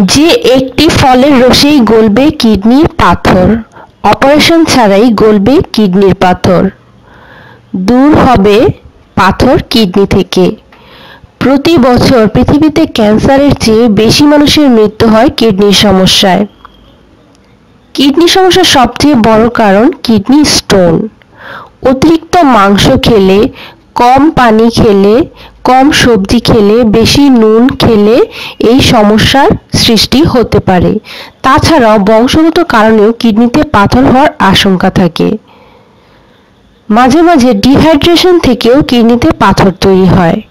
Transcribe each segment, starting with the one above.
যে একটি ফলের রসেই গলবে কিডনির পাথর, অপারেশন ছাড়াই গলবে কিডনির পাথর। দূর হবে পাথর কিডনি থেকে। প্রতি বছর পৃথিবীতে ক্যান্সারের চেয়ে বেশি মানুষের মৃত্যু হয় কিডনির সমস্যায়। কিডনি সমস্যার সবচেয়ে বড় কারণ কিডনি স্টোন। অতিরিক্ত মাংস খেলে, কম পানি খেলে, কম সবজি খেলে, বেশি নুন খেলে এই সমস্যার সৃষ্টি হতে পারে। তাছাড়াও বংশগত কারণেও কিডনিতে পাথর হওয়ার আশঙ্কা থাকে। মাঝে মাঝে ডিহাইড্রেশন থেকেও কিডনিতে পাথর তৈরি হয়।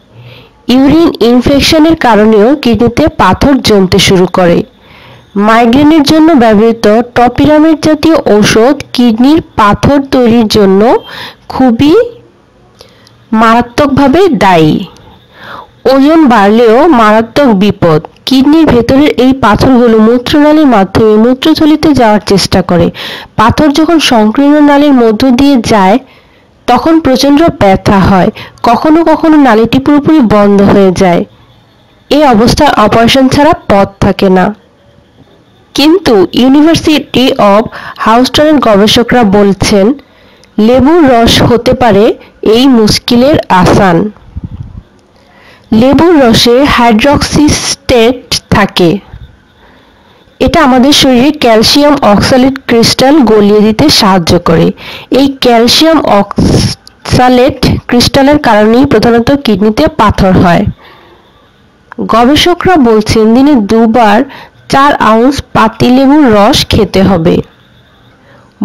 ইউরিন ইনফেকশনের কারণেও কিডনিতে পাথর জমতে শুরু করে। মাইগ্রেনের জন্য ব্যবহৃত টপিরামেট জাতীয় ঔষধ কিডনির পাথর তৈরির জন্য খুবই মারাত্মকভাবে দায়ী। ওজন বাড়লেও মারাত্মক বিপদ। কিডনির ভেতরের এই পাথরগুলো মূত্রনালীর মাধ্যমে মূত্রথলিতে যাওয়ার চেষ্টা করে। পাথর যখন সংকীর্ণ নালীর মধ্য দিয়ে যায় তখন প্রচণ্ড ব্যথা হয়। কখনো কখনো নালীটি পুরোপুরি বন্ধ হয়ে যায়। এই অবস্থায় অপারেশন ছাড়া পথ থাকে না। কিন্তু ইউনিভার্সিটি অব হাউস্টনের গবেষকরা বলছেন, লেবুর রস হতে পারে এই মুশকিলের আসান। লেবুর রসে হাইড্রক্সিস্টেট থাকে। এটা আমাদের শরীরে ক্যালসিয়াম অক্সালেট ক্রিস্টাল গলিয়ে দিতে সাহায্য করে। এই ক্যালসিয়াম অক্সালেট ক্রিস্টালের কারণেই প্রধানত কিডনিতে পাথর হয়। গবেষকরা বলছেন দিনে 2 বার 4 আউন্স পাতিলেবুর রস খেতে হবে।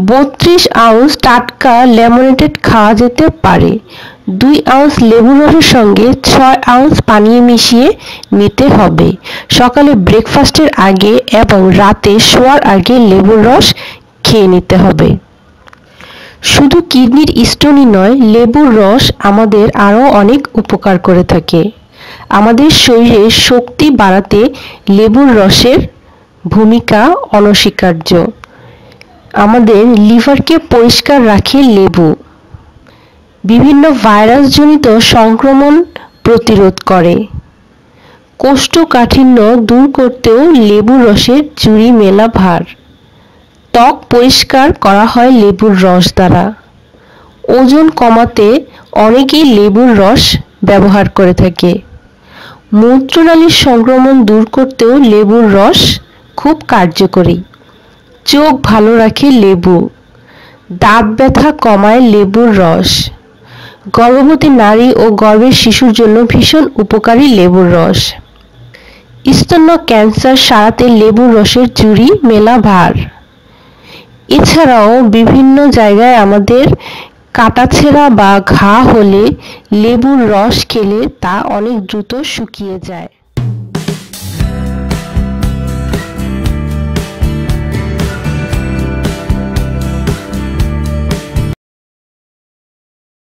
32 আউন্স টাটকা লেমনেড খাওয়া যেতে পারে। 2 আউন্স লেবুর রসের সঙ্গে 6 আউন্স পানি মিশিয়ে নিতে হবে। সকালে ব্রেকফাস্টের আগে এবং রাতে শোয়ার আগে লেবুর রস খেয়ে নিতে হবে। শুধু কিডনির স্টোনই নয়, লেবুর রস আমাদের আরও অনেক উপকার করে থাকে। আমাদের শরীরে শক্তি বাড়াতে লেবুর রসের ভূমিকা অনস্বীকার্য। আমাদের লিভারকে পরিষ্কার রাখে লেবু। বিভিন্ন ভাইরাসজনিত সংক্রমণ প্রতিরোধ করে। কোষ্ঠকাঠিন্য দূর করতেও লেবুর রসের জুড়ি মেলা ভার। ত্বক পরিষ্কার করা হয় লেবুর রস দ্বারা। ওজন কমাতে অনেকেই লেবুর রস ব্যবহার করে থাকে। মূত্রনালীর সংক্রমণ দূর করতেও লেবুর রস খুব কার্যকরী। চোখ ভালো রাখে লেবু। দাঁত ব্যথা কমায় লেবুর রস। গর্ভবতী নারী ও গর্ভের শিশুর জন্য ভীষণ উপকারী লেবুর রস। স্তন্য ক্যান্সার সারাতে লেবুর রসের জুড়ি মেলা ভার। এছাড়াও বিভিন্ন জায়গায় আমাদের কাটাছেঁড়া বা ঘা হলে লেবুর রস খেলে তা অনেক দ্রুত শুকিয়ে যায়।